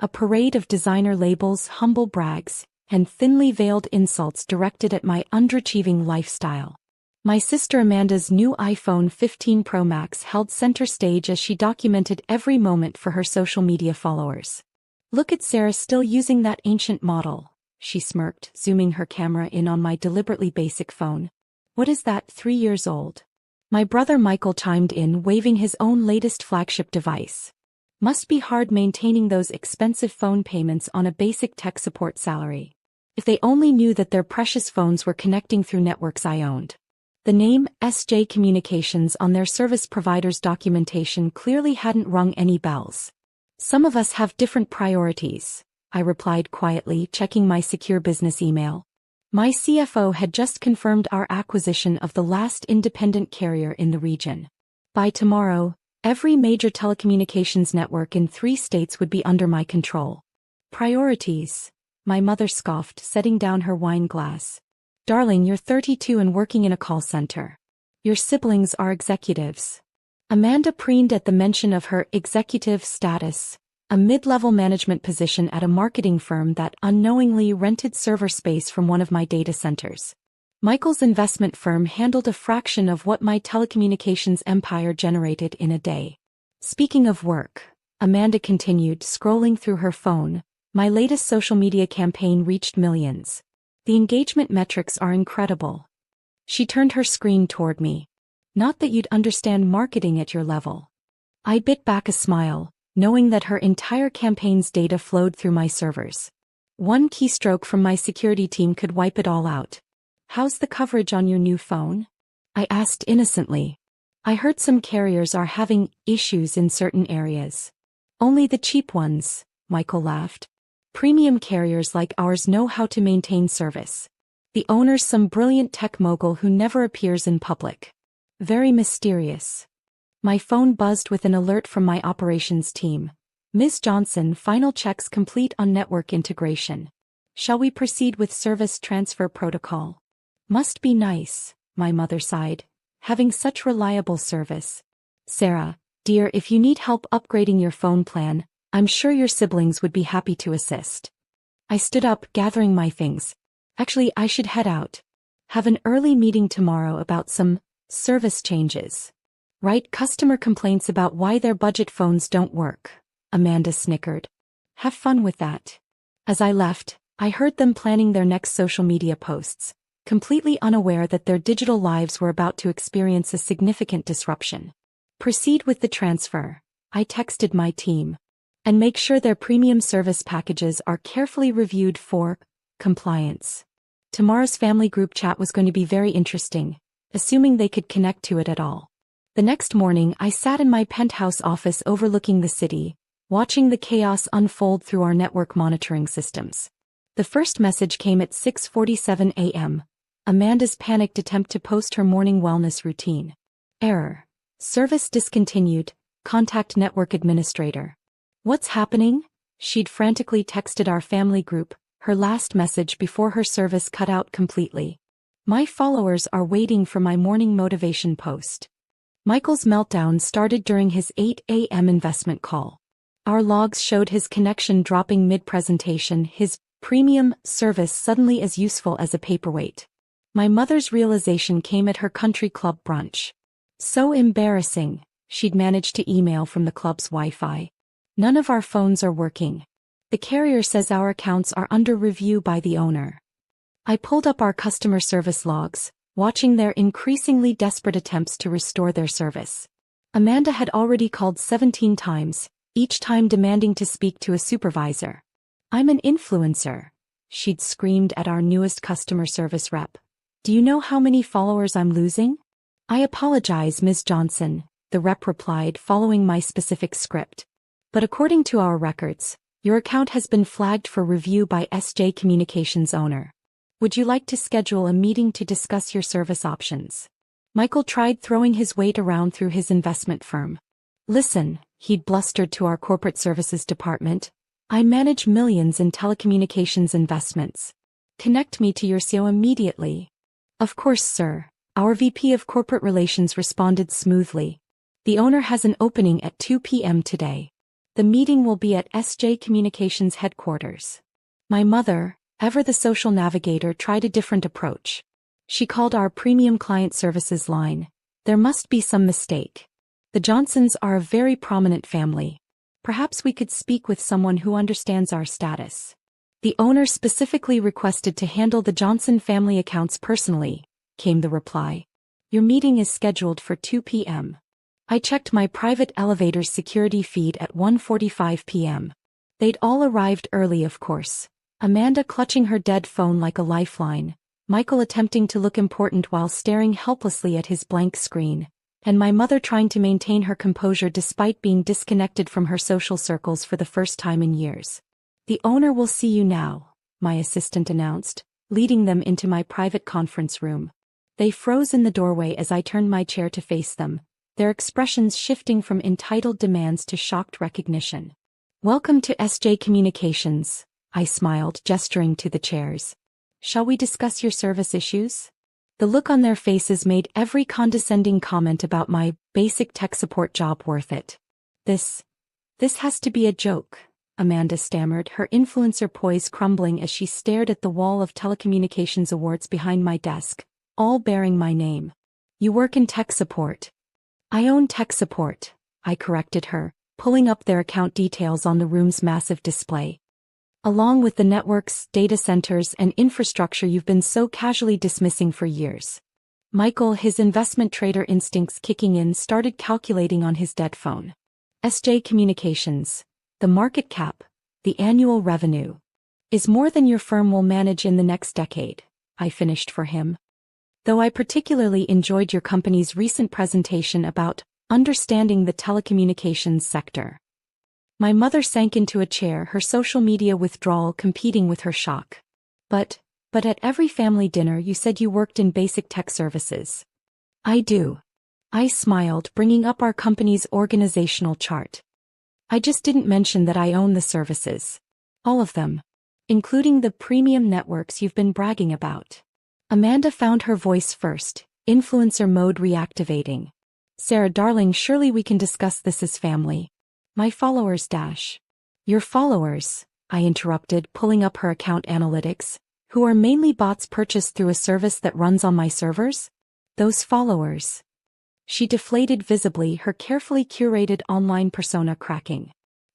A parade of designer labels, humble brags, and thinly veiled insults directed at my underachieving lifestyle. My sister Amanda's new iPhone 15 Pro Max held center stage as she documented every moment for her social media followers. "Look at Sarah still using that ancient model," she smirked, zooming her camera in on my deliberately basic phone. "What is that, 3 years old?" My brother Michael chimed in, waving his own latest flagship device. "Must be hard maintaining those expensive phone payments on a basic tech support salary. If they only knew that their precious phones were connecting through networks I owned." The name SJ Communications on their service provider's documentation clearly hadn't rung any bells. "Some of us have different priorities," I replied quietly, checking my secure business email. My CFO had just confirmed our acquisition of the last independent carrier in the region. By tomorrow, every major telecommunications network in 3 states would be under my control. "Priorities," my mother scoffed, setting down her wine glass. "Darling, you're 32 and working in a call center. Your siblings are executives." Amanda preened at the mention of her executive status, a mid-level management position at a marketing firm that unknowingly rented server space from one of my data centers. Michael's investment firm handled a fraction of what my telecommunications empire generated in a day. "Speaking of work," Amanda continued, scrolling through her phone, "my latest social media campaign reached millions. The engagement metrics are incredible." She turned her screen toward me. "Not that you'd understand marketing at your level." I bit back a smile, knowing that her entire campaign's data flowed through my servers. One keystroke from my security team could wipe it all out. "How's the coverage on your new phone?" I asked innocently. "I heard some carriers are having issues in certain areas." "Only the cheap ones," Michael laughed. "Premium carriers like ours know how to maintain service. The owner's some brilliant tech mogul who never appears in public. Very mysterious." My phone buzzed with an alert from my operations team. "Ms. Johnson, final checks complete on network integration. Shall we proceed with service transfer protocol?" "Must be nice," my mother sighed, "having such reliable service." "Sarah, dear, if you need help upgrading your phone plan, I'm sure your siblings would be happy to assist." I stood up, gathering my things. "Actually, I should head out. Have an early meeting tomorrow about some service changes." "Right, customer complaints about why their budget phones don't work," Amanda snickered. "Have fun with that." As I left, I heard them planning their next social media posts, completely unaware that their digital lives were about to experience a significant disruption. "Proceed with the transfer," I texted my team. "And make sure their premium service packages are carefully reviewed for compliance." Tomorrow's family group chat was going to be very interesting, assuming they could connect to it at all. The next morning, I sat in my penthouse office overlooking the city, watching the chaos unfold through our network monitoring systems. The first message came at 6:47 a.m., Amanda's panicked attempt to post her morning wellness routine. "Error. Service discontinued. Contact network administrator." "What's happening?" She'd frantically texted our family group, her last message before her service cut out completely. "My followers are waiting for my morning motivation post." Michael's meltdown started during his 8 a.m. investment call. Our logs showed his connection dropping mid-presentation, his premium service suddenly as useful as a paperweight. My mother's realization came at her country club brunch. "So embarrassing," she'd managed to email from the club's Wi-Fi. "None of our phones are working. The carrier says our accounts are under review by the owner." I pulled up our customer service logs, watching their increasingly desperate attempts to restore their service. Amanda had already called 17 times, each time demanding to speak to a supervisor. "I'm an influencer," she'd screamed at our newest customer service rep. "Do you know how many followers I'm losing?" "I apologize, Ms. Johnson," the rep replied, following my specific script. "But according to our records, your account has been flagged for review by SJ Communications owner. Would you like to schedule a meeting to discuss your service options?" Michael tried throwing his weight around through his investment firm. "Listen," he'd blustered to our corporate services department, "I manage millions in telecommunications investments. Connect me to your CEO immediately." "Of course, sir," our VP of Corporate Relations responded smoothly. "The owner has an opening at 2 p.m. today. The meeting will be at SJ Communications headquarters. My mother, ever the social navigator, tried a different approach. She called our premium client services line. There must be some mistake. The Johnsons are a very prominent family. Perhaps we could speak with someone who understands our status. The owner specifically requested to handle the Johnson family accounts personally, came the reply. Your meeting is scheduled for 2 p.m. I checked my private elevator's security feed at 1:45 p.m. They'd all arrived early, of course. Amanda clutching her dead phone like a lifeline, Michael attempting to look important while staring helplessly at his blank screen, and my mother trying to maintain her composure despite being disconnected from her social circles for the first time in years. The owner will see you now, my assistant announced, leading them into my private conference room. They froze in the doorway as I turned my chair to face them, their expressions shifting from entitled demands to shocked recognition. Welcome to SJ Communications, I smiled, gesturing to the chairs. Shall we discuss your service issues? The look on their faces made every condescending comment about my basic tech support job worth it. This has to be a joke, Amanda stammered, her influencer poise crumbling as she stared at the wall of telecommunications awards behind my desk, all bearing my name. You work in tech support. I own tech support, I corrected her, pulling up their account details on the room's massive display. Along with the networks, data centers, and infrastructure you've been so casually dismissing for years. Michael, his investment trader instincts kicking in, started calculating on his dead phone. SJ Communications, the market cap, the annual revenue, is more than your firm will manage in the next decade, I finished for him. Though I particularly enjoyed your company's recent presentation about understanding the telecommunications sector. My mother sank into a chair, her social media withdrawal competing with her shock. But at every family dinner you said you worked in basic tech services. I do. I smiled, bringing up our company's organizational chart. I just didn't mention that I own the services. All of them. Including the premium networks you've been bragging about. Amanda found her voice first, influencer mode reactivating. Sarah darling, surely we can discuss this as family. My followers dash. Your followers, I interrupted, pulling up her account analytics, who are mainly bots purchased through a service that runs on my servers? Those followers. She deflated visibly, her carefully curated online persona cracking.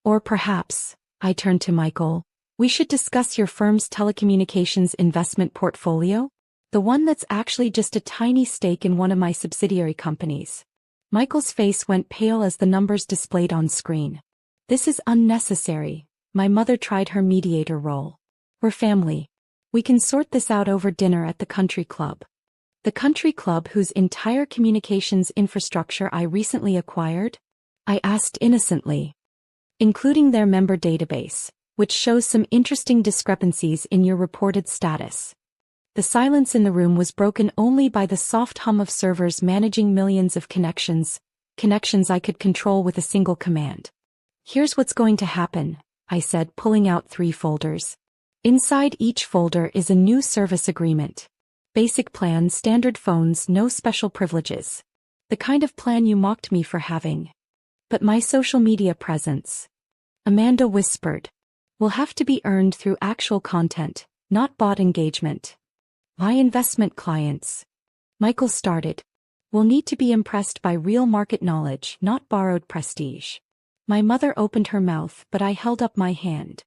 Or perhaps, I turned to Michael, we should discuss your firm's telecommunications investment portfolio? The one that's actually just a tiny stake in one of my subsidiary companies. Michael's face went pale as the numbers displayed on screen. This is unnecessary. My mother tried her mediator role. We're family. We can sort this out over dinner at the country club. The country club whose entire communications infrastructure I recently acquired? I asked innocently. Including their member database, which shows some interesting discrepancies in your reported status. The silence in the room was broken only by the soft hum of servers managing millions of connections I could control with a single command. Here's what's going to happen, I said, pulling out 3 folders. Inside each folder is a new service agreement. Basic plan, standard phones, no special privileges. The kind of plan you mocked me for having. But my social media presence, Amanda whispered, will have to be earned through actual content, not bot engagement. My investment clients, Michael started, will need to be impressed by real market knowledge, not borrowed prestige. My mother opened her mouth, but I held up my hand.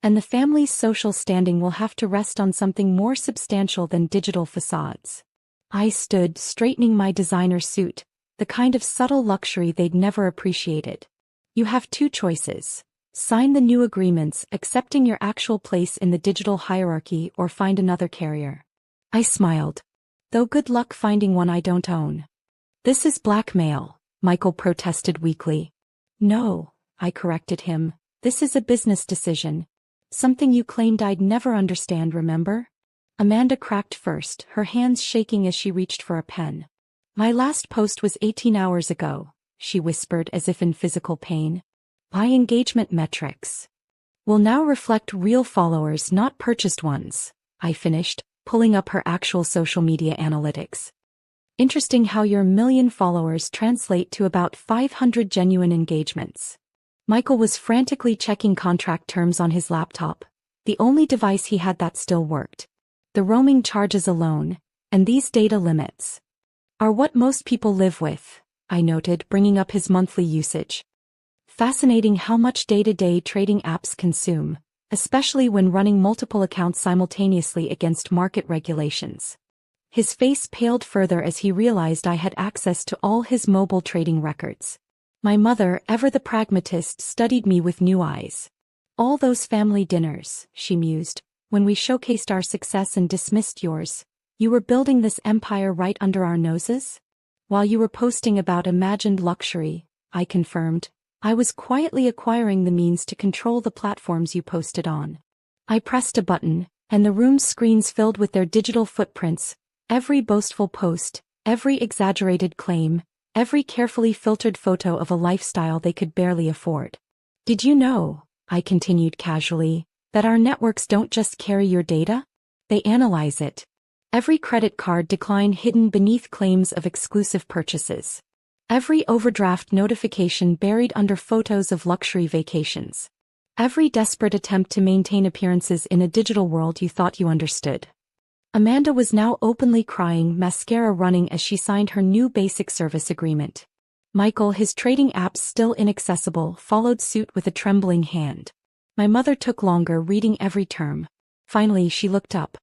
And the family's social standing will have to rest on something more substantial than digital facades. I stood, straightening my designer suit, the kind of subtle luxury they'd never appreciated. You have 2 choices. Sign the new agreements, accepting your actual place in the digital hierarchy, or find another carrier. I smiled. Though good luck finding one I don't own. This is blackmail, Michael protested weakly. No, I corrected him, this is a business decision. Something you claimed I'd never understand, remember? Amanda cracked first, her hands shaking as she reached for a pen. My last post was 18 hours ago, she whispered as if in physical pain. My engagement metrics will now reflect real followers, not purchased ones, I finished, pulling up her actual social media analytics. Interesting how your 1 million followers translate to about 500 genuine engagements. Michael was frantically checking contract terms on his laptop, the only device he had that still worked. The roaming charges alone, and these data limits, are what most people live with, I noted, bringing up his monthly usage. Fascinating how much day-to-day trading apps consume, especially when running multiple accounts simultaneously against market regulations. His face paled further as he realized I had access to all his mobile trading records. My mother, ever the pragmatist, studied me with new eyes. All those family dinners, she mused, when we showcased our success and dismissed yours. You were building this empire right under our noses? While you were posting about imagined luxury, I confirmed, I was quietly acquiring the means to control the platforms you posted on. I pressed a button, and the room's screens filled with their digital footprints, every boastful post, every exaggerated claim, every carefully filtered photo of a lifestyle they could barely afford. Did you know, I continued casually, that our networks don't just carry your data? They analyze it. Every credit card decline hidden beneath claims of exclusive purchases. Every overdraft notification buried under photos of luxury vacations. Every desperate attempt to maintain appearances in a digital world you thought you understood. Amanda was now openly crying, mascara running as she signed her new basic service agreement. Michael, his trading apps still inaccessible, followed suit with a trembling hand. My mother took longer, reading every term. Finally she looked up.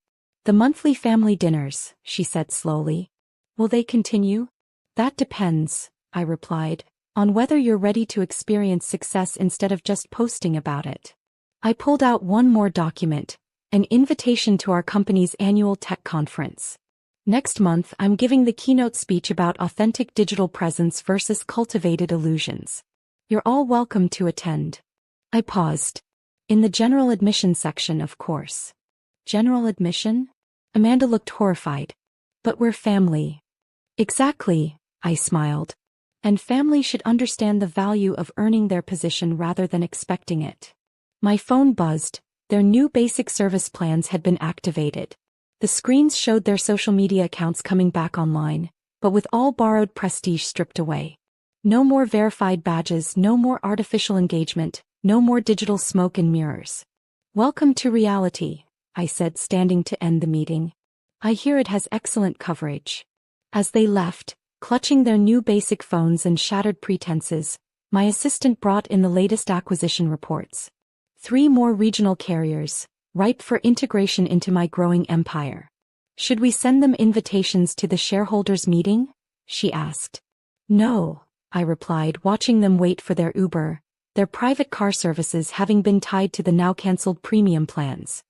The monthly family dinners, she said slowly. Will they continue? That depends, I replied, on whether you're ready to experience success instead of just posting about it. I pulled out one more document, an invitation to our company's annual tech conference. Next month I'm giving the keynote speech about authentic digital presence versus cultivated illusions. You're all welcome to attend. I paused. In the general admission section, of course. General admission? Amanda looked horrified. But we're family. Exactly, I smiled. And family should understand the value of earning their position rather than expecting it. My phone buzzed. Their new basic service plans had been activated. The screens showed their social media accounts coming back online, but with all borrowed prestige stripped away. No more verified badges, no more artificial engagement, no more digital smoke and mirrors. Welcome to reality, I said, standing to end the meeting. I hear it has excellent coverage. As they left, clutching their new basic phones and shattered pretenses, my assistant brought in the latest acquisition reports. 3 more regional carriers, ripe for integration into my growing empire. Should we send them invitations to the shareholders' meeting? She asked. No, I replied, watching them wait for their Uber, their private car services having been tied to the now cancelled premium plans.